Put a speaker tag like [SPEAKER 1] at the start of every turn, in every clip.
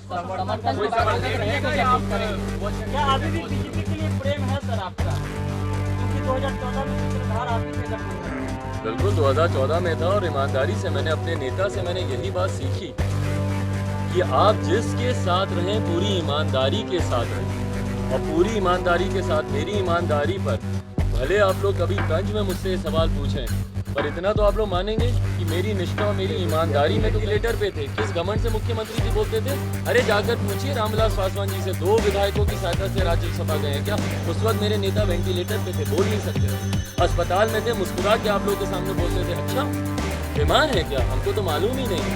[SPEAKER 1] समर्थन क्या अभी भी बीजेपी के लिए प्रेम है सर आपका? क्योंकि 2014 में सूत्रधार आप ही थे गठबंधन।
[SPEAKER 2] बिल्कुल 2014 में था और ईमानदारी से मैंने अपने नेता से मैंने यही बात सीखी कि आप जिसके साथ रहें पूरी ईमानदारी के साथ रहें, और पूरी ईमानदारी के साथ मेरी ईमानदारी पर भले आप लोग कभी तंज में मुझसे ये सवाल पूछें, पर इतना तो आप लोग मानेंगे कि मेरी निष्ठा और मेरी ईमानदारी में तो वेंटिलेटर पे थे। किस घमंड से मुख्यमंत्री जी बोलते थे, अरे जाकर पूछिए रामविलास पासवान जी से, 2 विधायकों की सहायता से राज्यसभा गए हैं क्या? उस वक्त मेरे नेता वेंटिलेटर पे थे, बोल नहीं सकते थे, अस्पताल में थे, मुस्कुरा के आप लोगों के सामने बोलते थे। अच्छा बीमार है क्या? हमको तो मालूम ही नहीं।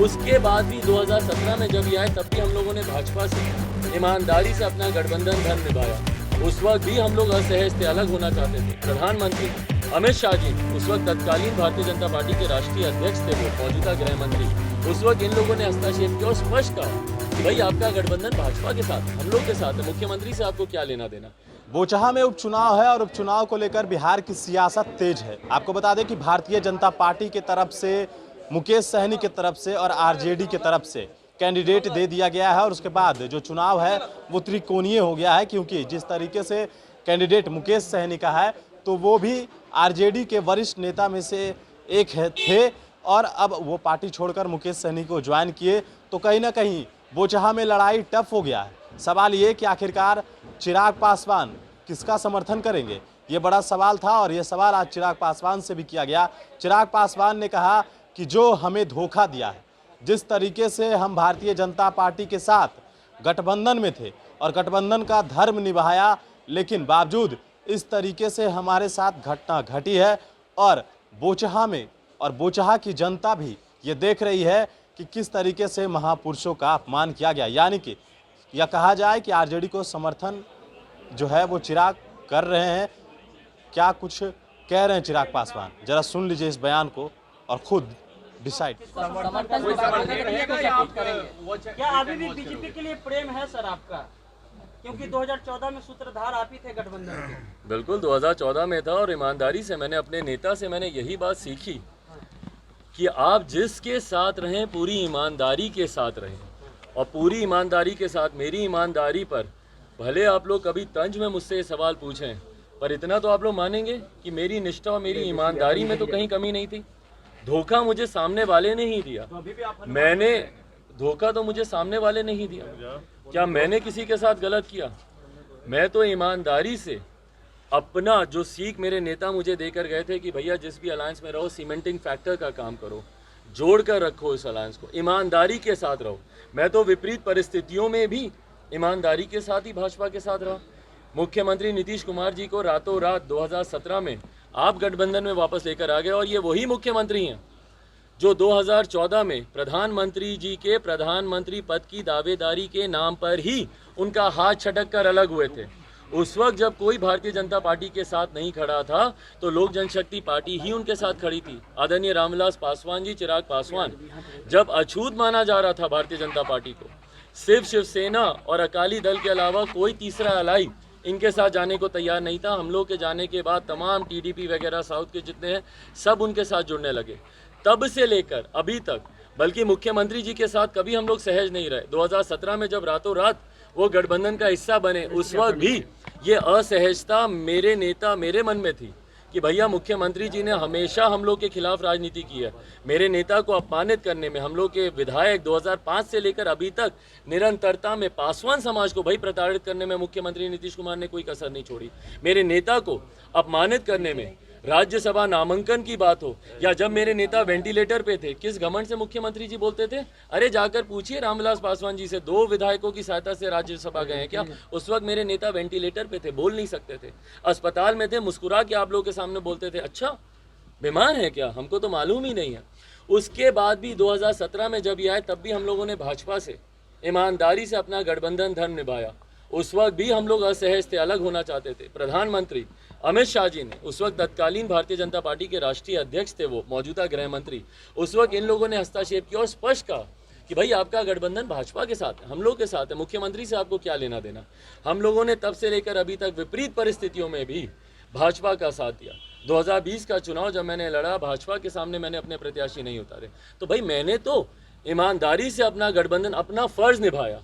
[SPEAKER 2] उसके बाद भी 2017 में जब ये आए तब भी हम लोगों ने भाजपा से ईमानदारी से अपना गठबंधन धर्म निभाया। उस वक्त भी हम लोग असहज थे, अलग होना चाहते थे। प्रधानमंत्री अमित शाह जी उस वक्त तत्कालीन भारतीय जनता पार्टी के राष्ट्रीय अध्यक्ष थे, वो मौजूदा गृह मंत्री। उस वक्त इन लोगों ने हस्तक्षेप किया और स्पष्ट कहा कि भाई आपका गठबंधन भाजपा के साथ, हम लोग के साथ है, मुख्यमंत्री से आपको क्या लेना देना।
[SPEAKER 3] बोचहा में उपचुनाव है और उपचुनाव को लेकर बिहार की सियासत तेज है। आपको बता दें कि भारतीय जनता पार्टी की तरफ से, मुकेश सहनी की तरफ से और आरजेडी की तरफ से कैंडिडेट दे दिया गया है और उसके बाद जो चुनाव है वो त्रिकोणीय हो गया है, क्योंकि जिस तरीके से कैंडिडेट मुकेश सहनी का है तो वो भी आरजेडी के वरिष्ठ नेता में से एक थे और अब वो पार्टी छोड़कर मुकेश सहनी को ज्वाइन किए, तो कहीं ना कहीं बोचहा में लड़ाई टफ हो गया है। सवाल ये कि आखिरकार चिराग पासवान किसका समर्थन करेंगे, ये बड़ा सवाल था और ये सवाल आज चिराग पासवान से भी किया गया। चिराग पासवान ने कहा कि जो हमें धोखा दिया है, जिस तरीके से हम भारतीय जनता पार्टी के साथ गठबंधन में थे और गठबंधन का धर्म निभाया, लेकिन बावजूद इस तरीके से हमारे साथ घटना घटी है और बोचहा में और बोचहा की जनता भी ये देख रही है कि किस तरीके से महापुरुषों का अपमान किया गया। यानी कि यह कहा जाए कि आरजेडी को समर्थन जो है वो चिराग कर रहे हैं। क्या कुछ कह रहे हैं चिराग पासवान, जरा सुन लीजिए इस बयान को और खुद डिसाइड।
[SPEAKER 1] क्या अभी भी बीजेपी के लिए प्रेम है सर आपका? क्योंकि 2014 में सूत्रधार आप ही थे गठबंधन के।
[SPEAKER 2] बिल्कुल 2014 में था और ईमानदारी से मैंने अपने नेता से मैंने यही बात सीखी कि आप जिसके साथ रहें पूरी ईमानदारी के साथ रहें, और पूरी ईमानदारी के साथ मेरी ईमानदारी पर भले आप लोग कभी तंज में मुझसे ये सवाल पूछें, पर इतना तो आप लोग मानेंगे कि मेरी निष्ठा और मेरी ईमानदारी में तो कहीं कमी नहीं थी। धोखा मुझे सामने वाले ने ही दिया, मैंने धोखा तो मुझे सामने वाले ने ही दिया। क्या मैंने किसी के साथ गलत किया? मैं तो ईमानदारी से अपना जो सीख मेरे नेता मुझे देकर गए थे कि भैया जिस भी अलायंस में रहो सीमेंटिंग फैक्टर का काम करो, जोड़ कर रखो इस अलायंस को, ईमानदारी के साथ रहो। मैं तो विपरीत परिस्थितियों में भी ईमानदारी के साथ ही भाजपा के साथ रहा। मुख्यमंत्री नीतीश कुमार जी को रातों रात 2017 में आप गठबंधन में वापस लेकर आ गए, और ये वही मुख्यमंत्री हैं जो 2014 में प्रधानमंत्री जी के प्रधानमंत्री पद की दावेदारी के नाम पर ही उनका हाथ छटक कर अलग हुए थे। उस वक्त जब कोई भारतीय जनता पार्टी के साथ नहीं खड़ा था तो लोक जनशक्ति पार्टी ही उनके साथ खड़ी थी। आदरणीय रामविलास पासवान जी, चिराग पासवान, जब अछूत माना जा रहा था भारतीय जनता पार्टी को, सिर्फ शिवसेना और अकाली दल के अलावा कोई तीसरा अलाई इनके साथ जाने को तैयार नहीं था। हम लोग के जाने के बाद तमाम टीडीपी वगैरह साउथ के जितने हैं सब उनके साथ जुड़ने लगे। तब से लेकर अभी तक, बल्कि मुख्यमंत्री जी के साथ कभी हम लोग सहज नहीं रहे। 2017 में जब रातों रात वो गठबंधन का हिस्सा बने, उस वक्त भी ये असहजता मेरे नेता मेरे मन में थी कि भैया मुख्यमंत्री जी ने हमेशा हम लोग के खिलाफ राजनीति की है। मेरे नेता को अपमानित करने में हम लोग के विधायक 2005 से लेकर अभी तक निरंतरता में पासवान समाज को भाई प्रताड़ित करने में मुख्यमंत्री नीतीश कुमार ने कोई कसर नहीं छोड़ी। मेरे नेता को अपमानित करने में, राज्यसभा नामांकन की बात हो या जब मेरे नेता वेंटिलेटर पे थे, किस घमंड से मुख्यमंत्री जी बोलते थे, अरे जाकर पूछिए रामविलास पासवान जी से, 2 विधायकों की सहायता से राज्यसभा गए हैं क्या? उस वक्त मेरे नेता वेंटिलेटर पे थे, बोल नहीं सकते थे, अस्पताल में थे, मुस्कुरा के आप लोगों के सामने बोलते थे। अच्छा बीमार है क्या? हमको तो मालूम ही नहीं है। उसके बाद भी 2017 में जब ये आए तब भी हम लोगों ने भाजपा से ईमानदारी से अपना गठबंधन धर्म निभाया। उस वक्त भी हम लोग असहज थे, अलग होना चाहते थे। प्रधानमंत्री अमित शाह जी ने उस वक्त तत्कालीन भारतीय जनता पार्टी के राष्ट्रीय अध्यक्ष थे, वो मौजूदा गृह मंत्री। उस वक्त इन लोगों ने हस्तक्षेप किया और स्पष्ट कहा कि भाई आपका गठबंधन भाजपा के साथ है, हम लोग के साथ है, मुख्यमंत्री से आपको क्या लेना देना। हम लोगों ने तब से लेकर अभी तक विपरीत परिस्थितियों में भी भाजपा का साथ दिया। 2020 का चुनाव जब मैंने लड़ा, भाजपा के सामने मैंने अपने प्रत्याशी नहीं उतारे, तो भाई मैंने तो ईमानदारी से अपना गठबंधन, अपना फर्ज निभाया।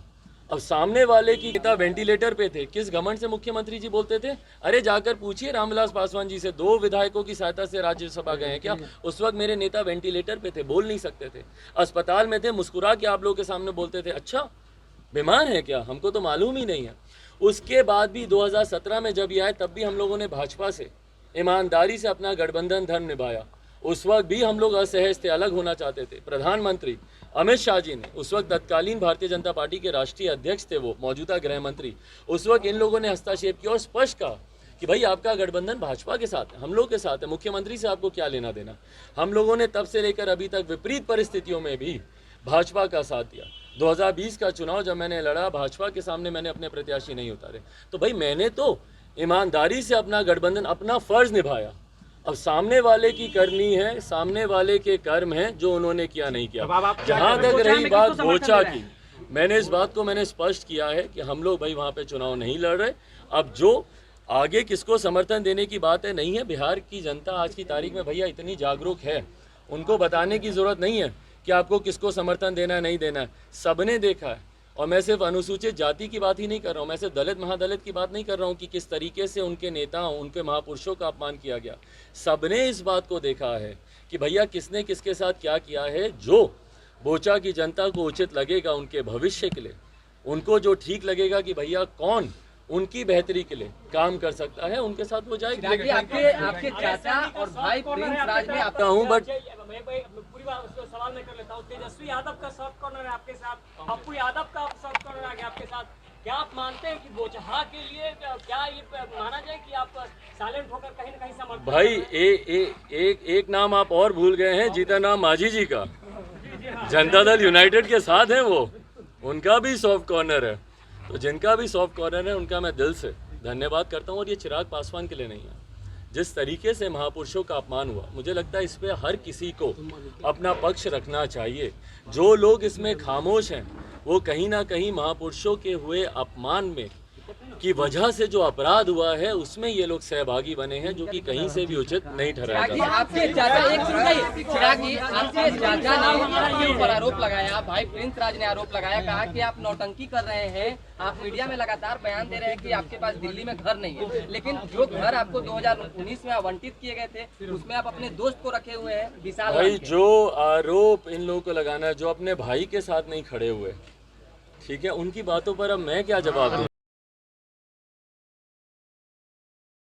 [SPEAKER 2] अब सामने वाले की नेता वेंटिलेटर पे थे, किस घमंड से मुख्यमंत्री जी बोलते थे, अरे जाकर पूछिए रामविलास पासवान जी से, 2 विधायकों की सहायता से राज्यसभा गए हैं क्या? उस वक्त मेरे नेता वेंटिलेटर पे थे, बोल नहीं सकते थे, अस्पताल में थे, मुस्कुरा के आप लोगों के सामने बोलते थे अच्छा बीमार है क्या, हमको तो मालूम ही नहीं है। उसके बाद भी 2017 में जब ये आए तब भी हम लोगों ने भाजपा से ईमानदारी से अपना गठबंधन धर्म निभाया। उस वक्त भी हम लोग असहज थे, अलग होना चाहते थे। प्रधानमंत्री अमित शाह जी ने, उस वक्त तत्कालीन भारतीय जनता पार्टी के राष्ट्रीय अध्यक्ष थे वो, मौजूदा गृह मंत्री, उस वक्त इन लोगों ने हस्तक्षेप किया और स्पष्ट कहा कि भाई आपका गठबंधन भाजपा के साथ है, हम लोग के साथ है, मुख्यमंत्री से आपको क्या लेना देना। हम लोगों ने तब से लेकर अभी तक विपरीत परिस्थितियों में भी भाजपा का साथ दिया। 2020 का चुनाव जब मैंने लड़ा, भाजपा के सामने मैंने अपने प्रत्याशी नहीं उतारे, तो भाई मैंने तो ईमानदारी से अपना गठबंधन, अपना फर्ज निभाया। अब सामने वाले की करनी है, सामने वाले के कर्म हैं जो उन्होंने किया नहीं किया। जहां तक रही बात बोचा की, मैंने इस बात को मैंने स्पष्ट किया है कि हम लोग भाई वहां पे चुनाव नहीं लड़ रहे। अब जो आगे किसको समर्थन देने की बात है, नहीं है, बिहार की जनता आज की तारीख में भैया इतनी जागरूक है, उनको बताने की जरूरत नहीं है कि आपको किसको समर्थन देना है नहीं देना है, सबने देखा है। और मैं सिर्फ अनुसूचित जाति की बात ही नहीं कर रहा हूँ, मैं सिर्फ दलित महादलित की बात नहीं कर रहा हूँ कि किस तरीके से उनके नेताओं, उनके महापुरुषों का अपमान किया गया। सबने इस बात को देखा है कि भैया किसने किसके साथ क्या किया है। जो बोचा की जनता को उचित लगेगा उनके भविष्य के लिए, उनको जो ठीक लगेगा कि भैया कौन उनकी बेहतरी के लिए काम कर सकता है, उनके साथ वो जाएगी।
[SPEAKER 4] आपके चाचा और भाई प्रिंस राज में आपका
[SPEAKER 2] हूँ, बट
[SPEAKER 1] पूरी बात उसको सवाल मैं कर लेता हूँ। तेजस्वी यादव का सॉफ्ट कॉर्नर है आपके साथ, पप्पू यादव का सॉफ्ट कॉर्नर आ गया आपके साथ। क्या आप मानते हैं कि बोचहा के लिए क्या ये माना जाए कि आप साइलेंट होकर कहीं ना कहीं समर्थन?
[SPEAKER 2] भाई एक नाम आप और भूल गए हैं, जीतन राम मांझी जी का। जनता दल यूनाइटेड के साथ हैं वो, उनका भी सॉफ्ट कॉर्नर है। तो जिनका भी सॉफ्ट कॉर्नर है उनका मैं दिल से धन्यवाद करता हूँ। और ये चिराग पासवान के लिए नहीं है, जिस तरीके से महापुरुषों का अपमान हुआ, मुझे लगता है इस पे हर किसी को अपना पक्ष रखना चाहिए। जो लोग इसमें खामोश हैं वो कहीं ना कहीं महापुरुषों के हुए अपमान में की वजह से जो अपराध हुआ है उसमें ये लोग सहभागी बने हैं, जो कि कहीं से भी उचित नहीं ठहराया जाता।
[SPEAKER 4] आपके चाचा चिराग जी, आपके चाचा ने आपके ऊपर आरोप लगाया, भाई प्रिंस राज ने आरोप लगाया, कहा कि आप नौटंकी कर रहे हैं। आप मीडिया में लगातार बयान दे रहे हैं कि आपके पास दिल्ली में घर नहीं है, लेकिन जो घर आपको 2019 में आवंटित किए गए थे उसमें आप अपने दोस्त को रखे हुए हैं विशाल।
[SPEAKER 2] भाई जो आरोप इन लोगों को लगाना है, जो अपने भाई के साथ नहीं खड़े हुए, ठीक है, उनकी बातों पर अब मैं क्या जवाब दूं?